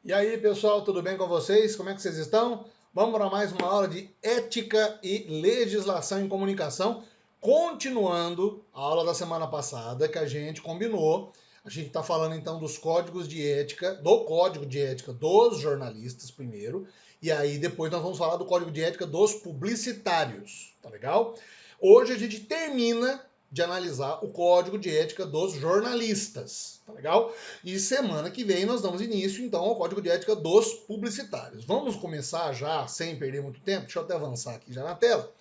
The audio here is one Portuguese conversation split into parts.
E aí, pessoal, tudo bem com vocês? Como é que vocês estão? Vamos para mais uma aula de ética e legislação em comunicação, continuando a aula da semana passada que a gente combinou. A gente está falando então dos códigos de ética, do código de ética dos jornalistas primeiro, e aí depois nós vamos falar do código de ética dos publicitários, tá legal? Hoje a gente termina de analisar o código de ética dos jornalistas, tá legal? E semana que vem nós damos início, então, ao Código de Ética dos Publicitários. Vamos começar já, sem perder muito tempo, deixa eu até avançar aqui já na tela,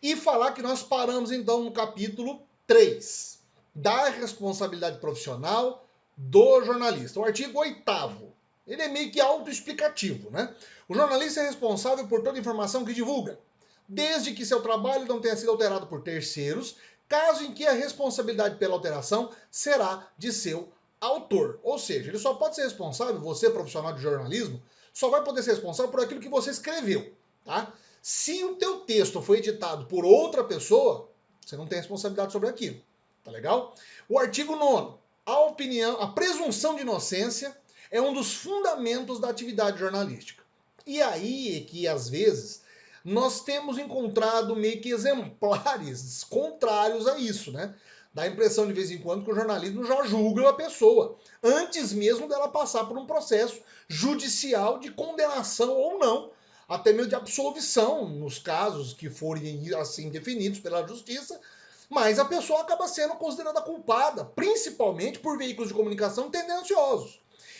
e falar que nós paramos, então, no capítulo 3, da responsabilidade profissional do jornalista. O artigo 8º, ele é meio que autoexplicativo, né? O jornalista é responsável por toda informação que divulga, desde que seu trabalho não tenha sido alterado por terceiros, caso em que a responsabilidade pela alteração será de seu autor. Ou seja, ele só pode ser responsável, você profissional de jornalismo, só vai poder ser responsável por aquilo que você escreveu, tá? Se o teu texto foi editado por outra pessoa, você não tem responsabilidade sobre aquilo, tá legal? O artigo 9º, a presunção de inocência é um dos fundamentos da atividade jornalística. E aí é que às vezes nós temos encontrado meio que exemplares contrários a isso, né? Dá a impressão de vez em quando que o jornalismo já julga a pessoa, antes mesmo dela passar por um processo judicial de condenação ou não, até mesmo de absolvição, nos casos que forem assim definidos pela justiça, mas a pessoa acaba sendo considerada culpada, principalmente por veículos de comunicação tendenciosos.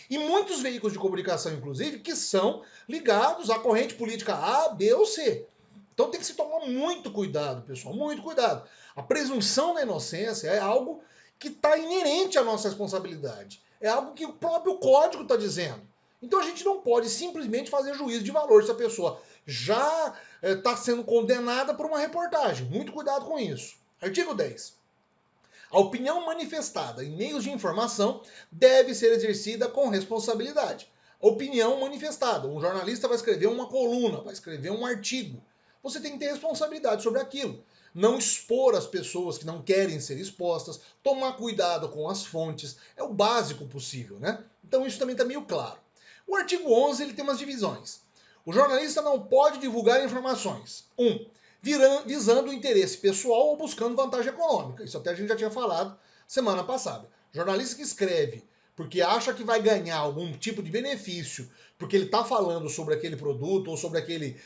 E muitos veículos de comunicação, inclusive, que são ligados à corrente política A, B ou C. Então tem que se tomar muito cuidado, pessoal, muito cuidado. A presunção da inocência é algo que está inerente à nossa responsabilidade. É algo que o próprio código está dizendo. Então a gente não pode simplesmente fazer juízo de valor se a pessoa já está sendo condenada por uma reportagem. Muito cuidado com isso. Artigo 10. A opinião manifestada em meios de informação deve ser exercida com responsabilidade. Opinião manifestada. Um jornalista vai escrever uma coluna, vai escrever um artigo. Você tem que ter responsabilidade sobre aquilo. Não expor as pessoas que não querem ser expostas, tomar cuidado com as fontes, é o básico possível, né? Então isso também está meio claro. O artigo 11 ele tem umas divisões. O jornalista não pode divulgar informações. 1. Visando o interesse pessoal ou buscando vantagem econômica. Isso até a gente já tinha falado semana passada. Jornalista que escreve porque acha que vai ganhar algum tipo de benefício, porque ele está falando sobre aquele produto, ou sobre aquele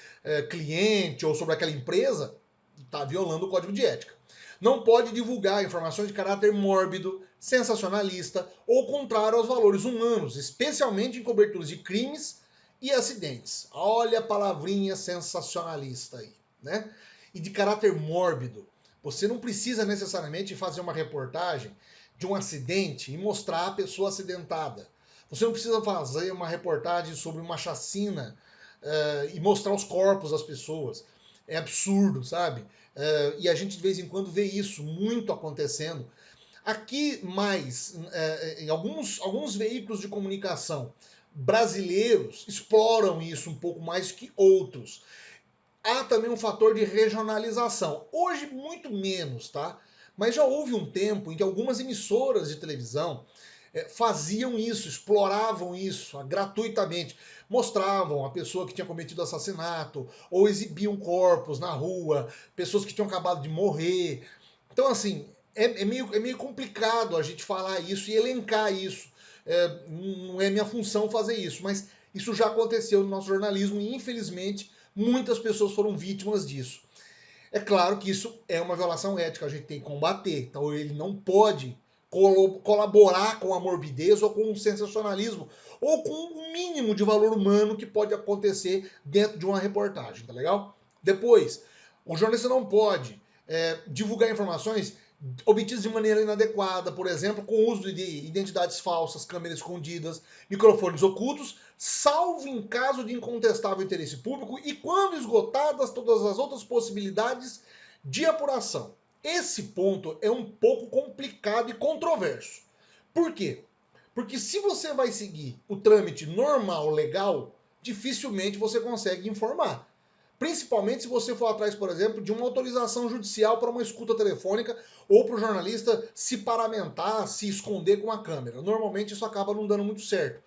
cliente, ou sobre aquela empresa, está violando o código de ética. Não pode divulgar informações de caráter mórbido, sensacionalista ou contrário aos valores humanos, especialmente em coberturas de crimes e acidentes. Olha a palavrinha sensacionalista aí, né? E de caráter mórbido. Você não precisa necessariamente fazer uma reportagem de um acidente e mostrar a pessoa acidentada. Você não precisa fazer uma reportagem sobre uma chacina e mostrar os corpos das pessoas. É absurdo, sabe? E a gente de vez em quando vê isso muito acontecendo. Aqui mais, em alguns veículos de comunicação brasileiros exploram isso um pouco mais que outros. Há também um fator de regionalização. Hoje, muito menos, tá? Mas já houve um tempo em que algumas emissoras de televisão faziam isso, exploravam isso gratuitamente. Mostravam a pessoa que tinha cometido assassinato, ou exibiam corpos na rua, pessoas que tinham acabado de morrer. Então, assim, é meio complicado a gente falar isso e elencar isso. Não é minha função fazer isso, mas isso já aconteceu no nosso jornalismo e, infelizmente, muitas pessoas foram vítimas disso. É claro que isso é uma violação ética, a gente tem que combater. Então ele não pode colaborar com a morbidez ou com o sensacionalismo ou com o mínimo de valor humano que pode acontecer dentro de uma reportagem, tá legal? Depois, o jornalista não pode divulgar informações obtidas de maneira inadequada, por exemplo, com o uso de identidades falsas, câmeras escondidas, microfones ocultos, salvo em caso de incontestável interesse público e quando esgotadas todas as outras possibilidades de apuração. Esse ponto é um pouco complicado e controverso. Por quê? Porque se você vai seguir o trâmite normal, legal, dificilmente você consegue informar. Principalmente se você for atrás, por exemplo, de uma autorização judicial para uma escuta telefônica ou para o jornalista se paramentar, se esconder com a câmera. Normalmente isso acaba não dando muito certo.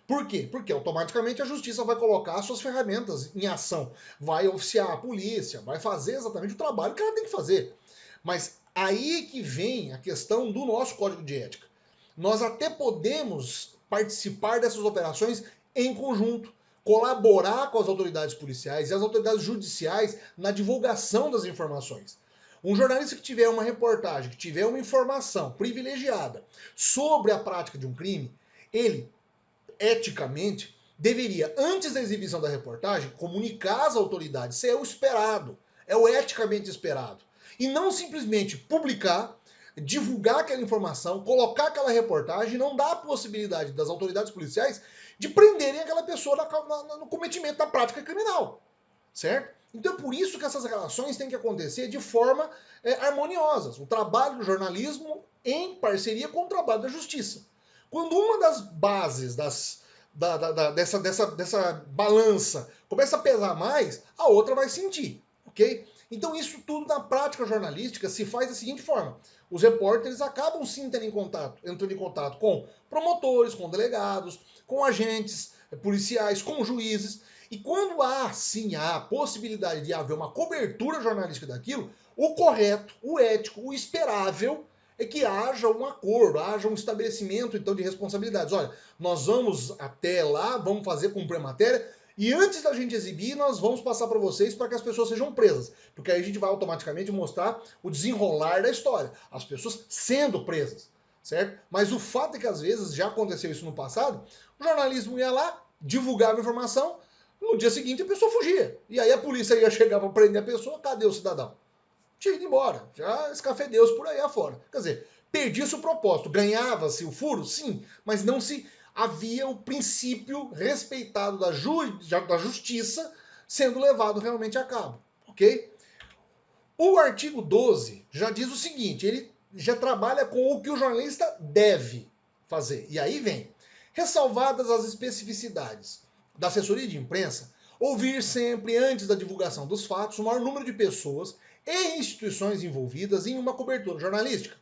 Por quê? Porque automaticamente a justiça vai colocar suas ferramentas em ação, vai oficiar a polícia, vai fazer exatamente o trabalho que ela tem que fazer. Mas aí que vem a questão do nosso código de ética. Nós até podemos participar dessas operações em conjunto, colaborar com as autoridades policiais e as autoridades judiciais na divulgação das informações. Um jornalista que tiver uma reportagem, que tiver uma informação privilegiada sobre a prática de um crime, ele, eticamente, deveria, antes da exibição da reportagem, comunicar às autoridades. Isso é o esperado, é o eticamente esperado. E não simplesmente publicar, divulgar aquela informação, colocar aquela reportagem e não dar a possibilidade das autoridades policiais de prenderem aquela pessoa no cometimento da prática criminal, certo? Então é por isso que essas relações têm que acontecer de forma harmoniosa. O trabalho do jornalismo em parceria com o trabalho da justiça. Quando uma das bases dessa balança começa a pesar mais, a outra vai sentir, ok? Então isso tudo na prática jornalística se faz da seguinte forma. Os repórteres acabam sim entrando em contato com promotores, com delegados, com agentes policiais, com juízes. E quando há sim a possibilidade de haver uma cobertura jornalística daquilo, o correto, o ético, o esperável é que haja um acordo, haja um estabelecimento então de responsabilidades. Olha, nós vamos até lá, vamos fazer cumprir a matéria, e antes da gente exibir, nós vamos passar para vocês para que as pessoas sejam presas. Porque aí a gente vai automaticamente mostrar o desenrolar da história. As pessoas sendo presas, certo? Mas o fato é que às vezes, já aconteceu isso no passado, o jornalismo ia lá, divulgava a informação, no dia seguinte a pessoa fugia. E aí a polícia ia chegar para prender a pessoa, cadê o cidadão? Tinha ido embora, já escafedeu-se por aí afora. Quer dizer, perdia-se o propósito, ganhava-se o furo, sim, mas não se havia o princípio respeitado da justiça sendo levado realmente a cabo, ok? O artigo 12 já diz o seguinte, ele já trabalha com o que o jornalista deve fazer. E aí vem, ressalvadas as especificidades da assessoria de imprensa, ouvir sempre, antes da divulgação dos fatos, o maior número de pessoas e instituições envolvidas em uma cobertura jornalística,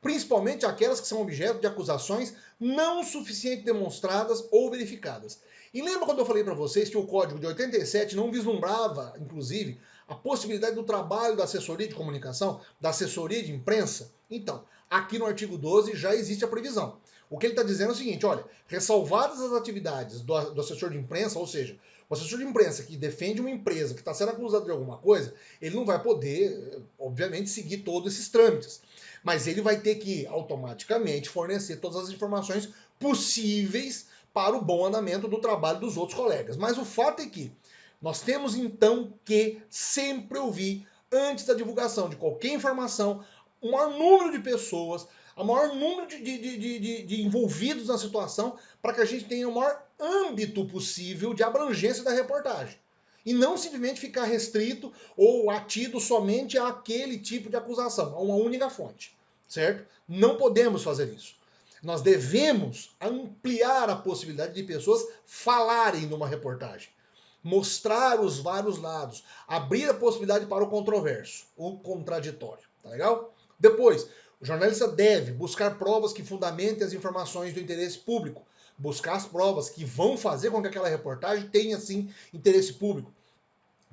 principalmente aquelas que são objeto de acusações não suficientemente demonstradas ou verificadas. E lembra quando eu falei para vocês que o Código de 87 não vislumbrava, inclusive, a possibilidade do trabalho da assessoria de comunicação, da assessoria de imprensa? Então, aqui no artigo 12 já existe a previsão. O que ele está dizendo é o seguinte, olha, ressalvadas as atividades do assessor de imprensa, ou seja, o assessor de imprensa que defende uma empresa que está sendo acusado de alguma coisa, ele não vai poder, obviamente, seguir todos esses trâmites. Mas ele vai ter que automaticamente fornecer todas as informações possíveis para o bom andamento do trabalho dos outros colegas. Mas o fato é que nós temos então que sempre ouvir, antes da divulgação de qualquer informação, o maior número de pessoas, o maior número de envolvidos na situação, para que a gente tenha o maior âmbito possível de abrangência da reportagem. E não simplesmente ficar restrito ou atido somente àquele tipo de acusação, a uma única fonte, certo? Não podemos fazer isso. Nós devemos ampliar a possibilidade de pessoas falarem numa reportagem, mostrar os vários lados, abrir a possibilidade para o controverso, o contraditório, tá legal? Depois, o jornalista deve buscar provas que fundamentem as informações do interesse público, buscar as provas que vão fazer com que aquela reportagem tenha, sim, interesse público.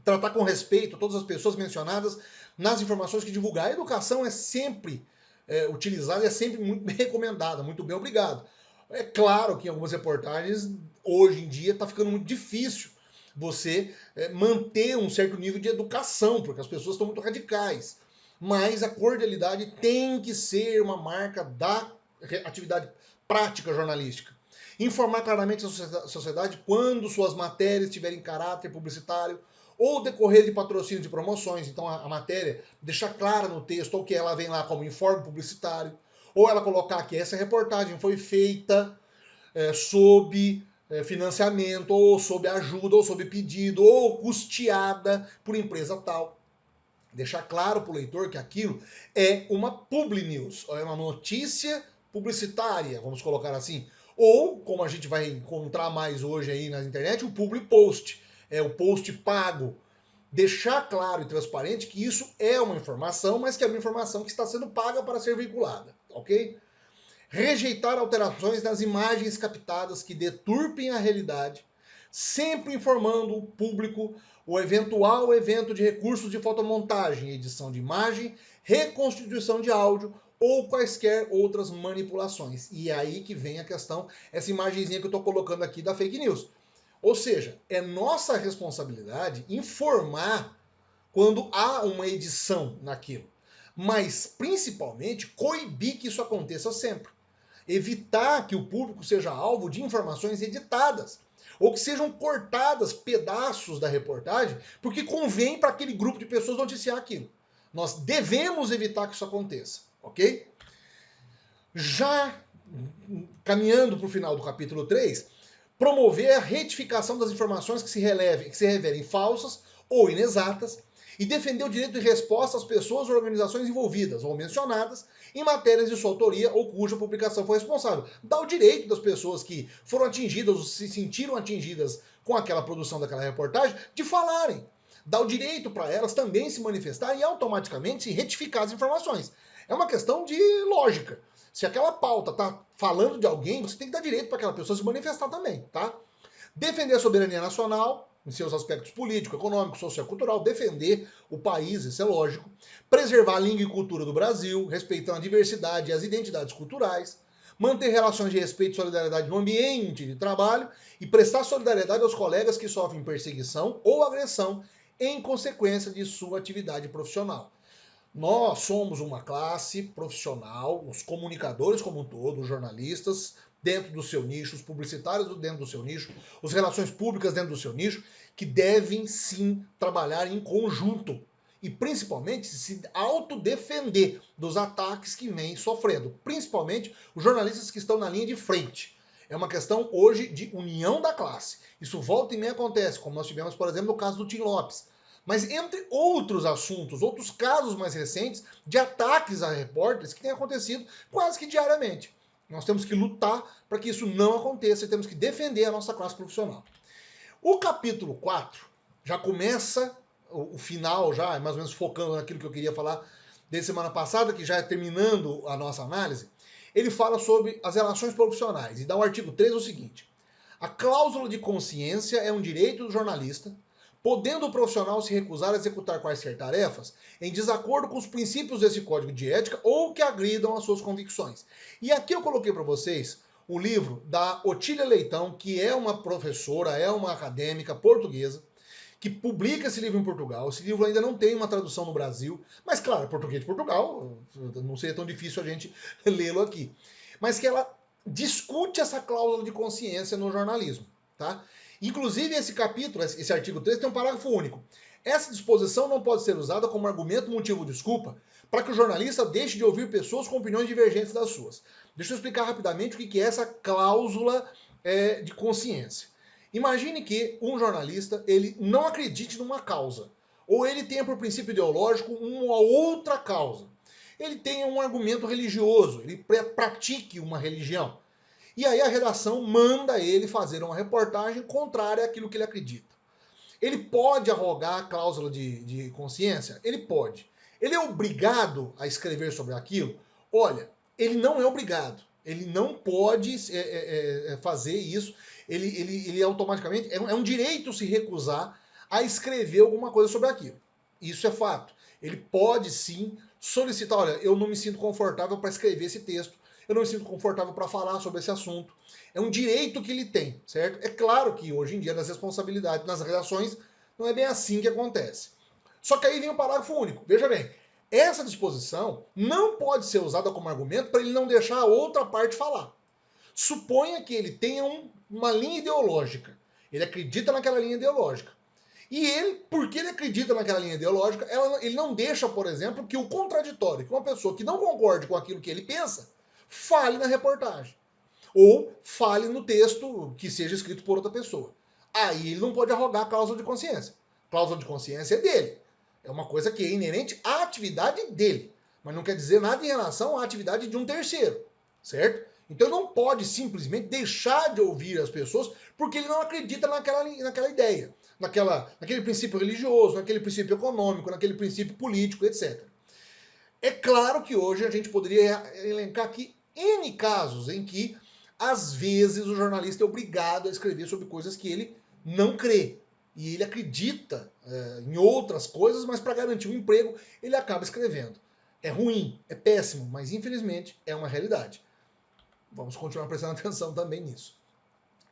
Tratar com respeito todas as pessoas mencionadas nas informações que divulgar. A educação é sempre utilizada e é sempre muito bem recomendada, muito bem, obrigado. É claro que em algumas reportagens, hoje em dia, está ficando muito difícil você manter um certo nível de educação, porque as pessoas estão muito radicais. Mas a cordialidade tem que ser uma marca da atividade prática jornalística. Informar claramente a sociedade quando suas matérias tiverem caráter publicitário ou decorrer de patrocínios e promoções. Então a matéria deixar clara no texto, ou que ela vem lá como informe publicitário, ou ela colocar que essa reportagem foi feita sob financiamento, ou sob ajuda, ou sob pedido, ou custeada por empresa tal. Deixar claro para o leitor que aquilo é uma publi news, é uma notícia publicitária, vamos colocar assim. Ou, como a gente vai encontrar mais hoje aí na internet, o public post, é o post pago. Deixar claro e transparente que isso é uma informação, mas que é uma informação que está sendo paga para ser veiculada, ok? rejeitar alterações nas imagens captadas que deturpem a realidade, sempre informando o público o eventual evento de recursos de fotomontagem, edição de imagem, reconstituição de áudio ou quaisquer outras manipulações. E é aí que vem a questão, essa imagenzinha que eu estou colocando aqui da fake news. Ou seja, é nossa responsabilidade informar quando há uma edição naquilo, mas principalmente coibir que isso aconteça sempre. Evitar que o público seja alvo de informações editadas ou que sejam cortadas pedaços da reportagem porque convém para aquele grupo de pessoas noticiar aquilo. Nós devemos evitar que isso aconteça, ok? Já caminhando para o final do capítulo 3, promover a retificação das informações que se revelem falsas ou inexatas e defender o direito de resposta às pessoas ou organizações envolvidas ou mencionadas em matérias de sua autoria ou cuja publicação foi responsável. Dá o direito das pessoas que foram atingidas ou se sentiram atingidas com aquela produção daquela reportagem de falarem. Dá o direito para elas também se manifestarem e automaticamente se retificar as informações. É uma questão de lógica. Se aquela pauta está falando de alguém, você tem que dar direito para aquela pessoa se manifestar também, tá? Defender a soberania nacional, em seus aspectos político, econômico, social, cultural, defender o país, isso é lógico. Preservar a língua e cultura do Brasil, respeitando a diversidade e as identidades culturais. Manter relações de respeito e solidariedade no ambiente de trabalho e prestar solidariedade aos colegas que sofrem perseguição ou agressão em consequência de sua atividade profissional. Nós somos uma classe profissional, os comunicadores como um todo, os jornalistas dentro do seu nicho, os publicitários dentro do seu nicho, as relações públicas dentro do seu nicho, que devem sim trabalhar em conjunto e principalmente se autodefender dos ataques que vêm sofrendo, principalmente os jornalistas que estão na linha de frente. É uma questão hoje de união da classe. Isso volta e meia acontece, como nós tivemos, por exemplo, no caso do Tim Lopes. Mas entre outros assuntos, outros casos mais recentes de ataques a repórteres que têm acontecido quase que diariamente. Nós temos que lutar para que isso não aconteça e temos que defender a nossa classe profissional. O capítulo 4 já começa o final, já mais ou menos focando naquilo que eu queria falar desde semana passada, que já é terminando a nossa análise. Ele fala sobre as relações profissionais e dá o artigo 3 o seguinte: a cláusula de consciência é um direito do jornalista, podendo o profissional se recusar a executar quaisquer tarefas em desacordo com os princípios desse código de ética ou que agridam as suas convicções. E aqui eu coloquei para vocês o livro da Otília Leitão, que é uma professora, é uma acadêmica portuguesa, que publica esse livro em Portugal. Esse livro ainda não tem uma tradução no Brasil, mas claro, é português de Portugal, não seria tão difícil a gente lê-lo aqui. Mas que ela discute essa cláusula de consciência no jornalismo, tá? Inclusive esse capítulo, esse artigo 3 tem um parágrafo único. Essa disposição não pode ser usada como argumento, motivo ou desculpa para que o jornalista deixe de ouvir pessoas com opiniões divergentes das suas. Deixa eu explicar rapidamente o que é essa cláusula de consciência. Imagine que um jornalista ele não acredite numa causa, ou ele tenha por princípio ideológico uma outra causa. Ele tenha um argumento religioso, ele pratique uma religião. E aí a redação manda ele fazer uma reportagem contrária àquilo que ele acredita. Ele pode arrogar a cláusula de consciência? Ele pode. Ele é obrigado a escrever sobre aquilo? Olha, ele não é obrigado. Ele não pode fazer isso. Ele automaticamente. É um direito se recusar a escrever alguma coisa sobre aquilo. Isso é fato. Ele pode sim solicitar: olha, eu não me sinto confortável para escrever esse texto, eu não me sinto confortável para falar sobre esse assunto. É um direito que ele tem, certo? É claro que hoje em dia nas responsabilidades, nas redações, não é bem assim que acontece. Só que aí vem o parágrafo único. Veja bem, essa disposição não pode ser usada como argumento para ele não deixar a outra parte falar. Suponha que ele tenha uma linha ideológica. Ele acredita naquela linha ideológica. E ele, porque ele acredita naquela linha ideológica, ele não deixa, por exemplo, que o contraditório, que uma pessoa que não concorde com aquilo que ele pensa, fale na reportagem. Ou fale no texto que seja escrito por outra pessoa. Aí ele não pode arrogar a cláusula de consciência. A cláusula de consciência é dele. É uma coisa que é inerente à atividade dele. Mas não quer dizer nada em relação à atividade de um terceiro. Certo? Então ele não pode simplesmente deixar de ouvir as pessoas porque ele não acredita naquela ideia, naquele princípio religioso, naquele princípio econômico, naquele princípio político, etc. É claro que hoje a gente poderia elencar aqui N casos em que, às vezes, o jornalista é obrigado a escrever sobre coisas que ele não crê. E ele acredita em outras coisas, mas para garantir um emprego, ele acaba escrevendo. É ruim, é péssimo, mas infelizmente é uma realidade. Vamos continuar prestando atenção também nisso.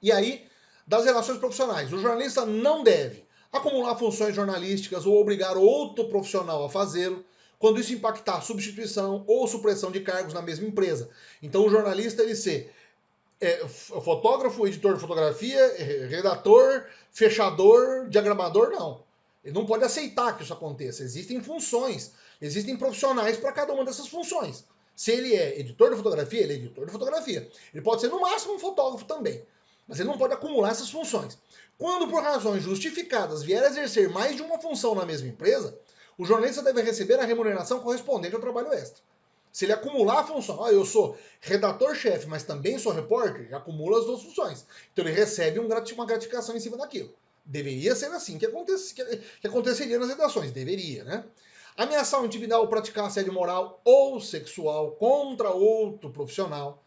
E aí, das relações profissionais, o jornalista não deve acumular funções jornalísticas ou obrigar outro profissional a fazê-lo, quando isso impactar substituição ou supressão de cargos na mesma empresa. Então, o jornalista ele ser fotógrafo, editor de fotografia, redator, fechador, diagramador, não. Ele não pode aceitar que isso aconteça. Existem funções, existem profissionais para cada uma dessas funções. Se ele é editor de fotografia, ele é editor de fotografia. Ele pode ser, no máximo, um fotógrafo também. Mas ele não pode acumular essas funções. Quando, por razões justificadas, vier a exercer mais de uma função na mesma empresa, o jornalista deve receber a remuneração correspondente ao trabalho extra. Se ele acumular a função, eu sou redator-chefe, mas também sou repórter, ele acumula as duas funções. Então ele recebe uma gratificação em cima daquilo. Deveria ser assim que aconteceria nas redações, deveria, né? Ameaçar, intimidar ou praticar assédio moral ou sexual contra outro profissional,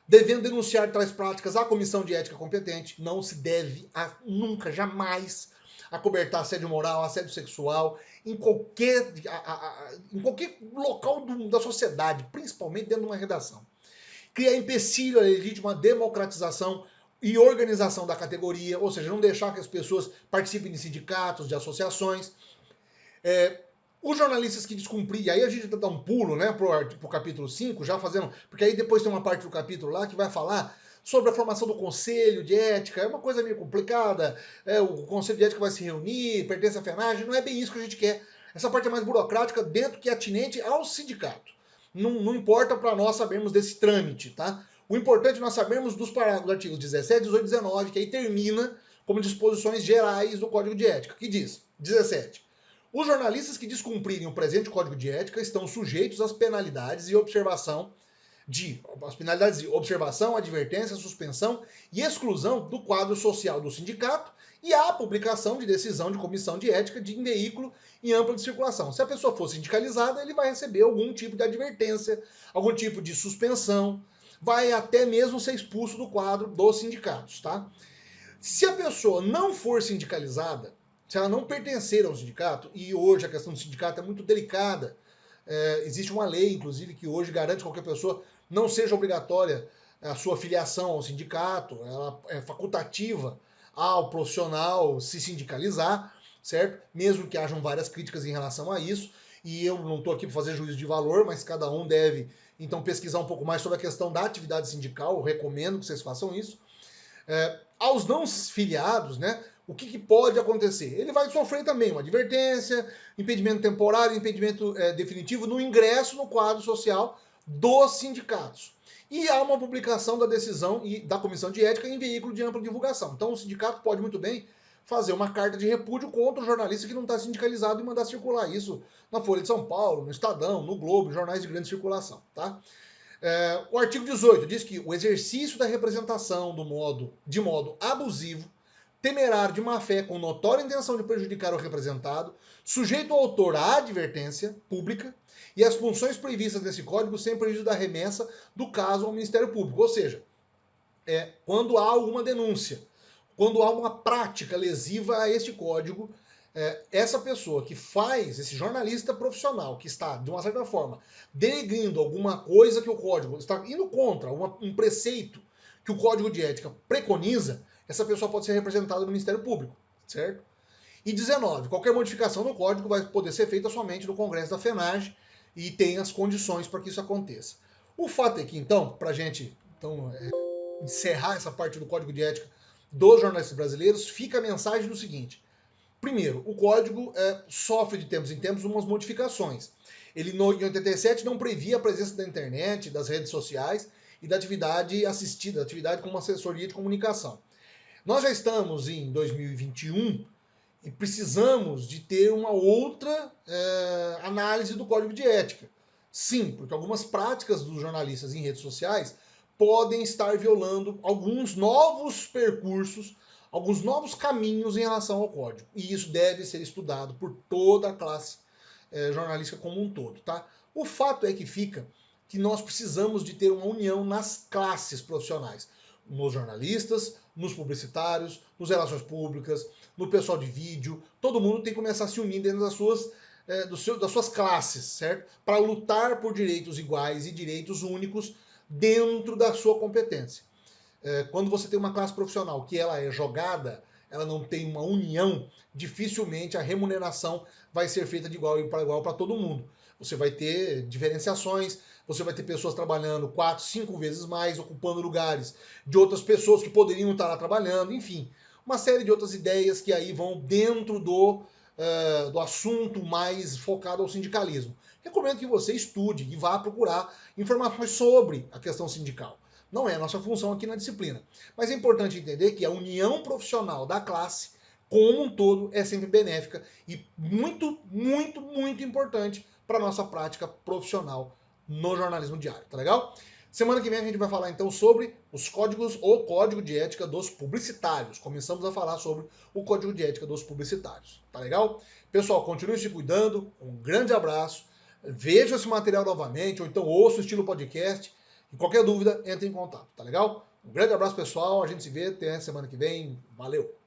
devendo denunciar tais práticas à comissão de ética competente. Não se deve nunca, jamais, acobertar assédio moral, assédio sexual em qualquer local da sociedade, principalmente dentro de uma redação. Criar empecilho à legítima democratização e organização da categoria, ou seja, não deixar que as pessoas participem de sindicatos, de associações. Os jornalistas que descumprirem, aí a gente dá um pulo, né, pro capítulo 5, já fazendo, porque aí depois tem uma parte do capítulo lá que vai falar sobre a formação do conselho de ética, é uma coisa meio complicada, o conselho de ética vai se reunir, pertence à FENAGE, não é bem isso que a gente quer. Essa parte é mais burocrática, dentro que é atinente ao sindicato. Não importa para nós sabermos desse trâmite, tá? O importante é nós sabermos dos parágrafos dos artigos 17, 18 e 19, que aí termina como disposições gerais do Código de Ética, que diz, 17, os jornalistas que descumprirem o presente Código de Ética estão sujeitos às penalidades de observação, advertência, suspensão e exclusão do quadro social do sindicato e à publicação de decisão de comissão de ética em veículo em ampla circulação. Se a pessoa for sindicalizada, ele vai receber algum tipo de advertência, algum tipo de suspensão, vai até mesmo ser expulso do quadro dos sindicatos, tá? Se a pessoa não for sindicalizada, se ela não pertencer ao sindicato, e hoje a questão do sindicato é muito delicada, existe uma lei, inclusive, que hoje garante que qualquer pessoa não seja obrigatória a sua filiação ao sindicato, ela é facultativa ao profissional se sindicalizar, certo? Mesmo que hajam várias críticas em relação a isso, e eu não estou aqui para fazer juízo de valor, mas cada um deve, então, pesquisar um pouco mais sobre a questão da atividade sindical, eu recomendo que vocês façam isso. Aos não filiados, né, o que pode acontecer? Ele vai sofrer também uma advertência, impedimento temporário, impedimento definitivo no ingresso no quadro social dos sindicatos. E há uma publicação da decisão e da comissão de ética em veículo de ampla divulgação. Então o sindicato pode muito bem fazer uma carta de repúdio contra o jornalista que não está sindicalizado e mandar circular isso na Folha de São Paulo, no Estadão, no Globo, jornais de grande circulação, tá? O artigo 18 diz que o exercício da representação de modo abusivo, temerário, de má fé, com notória intenção de prejudicar o representado, sujeito ao autor à advertência pública e as funções previstas nesse código sem prejuízo da remessa do caso ao Ministério Público. Ou seja, quando há alguma denúncia, quando há uma prática lesiva a este código, essa pessoa que faz, esse jornalista profissional que está, de uma certa forma, denegrindo alguma coisa que o código está indo contra, um preceito que o código de ética preconiza, essa pessoa pode ser representada no Ministério Público, certo? E 19, qualquer modificação no código vai poder ser feita somente no Congresso da FENAGE e tem as condições para que isso aconteça. O fato é que, então, para a gente encerrar essa parte do Código de Ética dos jornalistas brasileiros, fica a mensagem do seguinte: primeiro, o código sofre de tempos em tempos umas modificações. Ele, em 87, não previa a presença da internet, das redes sociais e da atividade assistida, atividade como assessoria de comunicação. Nós já estamos em 2021 e precisamos de ter uma outra análise do código de ética. Sim, porque algumas práticas dos jornalistas em redes sociais podem estar violando alguns novos percursos, alguns novos caminhos em relação ao código. E isso deve ser estudado por toda a classe jornalística como um todo, tá? O fato é que fica que nós precisamos de ter uma união nas classes profissionais, nos jornalistas, nos publicitários, nos relações públicas, no pessoal de vídeo. Todo mundo tem que começar a se unir dentro das suas classes, certo? Para lutar por direitos iguais e direitos únicos dentro da sua competência. Quando você tem uma classe profissional que ela é jogada, ela não tem uma união, dificilmente a remuneração vai ser feita de igual para igual para todo mundo. Você vai ter diferenciações, você vai ter pessoas trabalhando 4, 5 vezes mais, ocupando lugares de outras pessoas que poderiam estar lá trabalhando, enfim. Uma série de outras ideias que aí vão dentro do assunto mais focado ao sindicalismo. Recomendo que você estude e vá procurar informações sobre a questão sindical. Não é a nossa função aqui na disciplina. Mas é importante entender que a união profissional da classe, como um todo, é sempre benéfica e muito, muito, muito importante para a nossa prática profissional no jornalismo diário, tá legal? Semana que vem a gente vai falar então sobre os códigos ou código de ética dos publicitários. Começamos a falar sobre o código de ética dos publicitários, tá legal? Pessoal, continue se cuidando, um grande abraço, veja esse material novamente, ou então ouça o estilo podcast. E qualquer dúvida, entre em contato, tá legal? Um grande abraço, pessoal. A gente se vê até semana que vem. Valeu!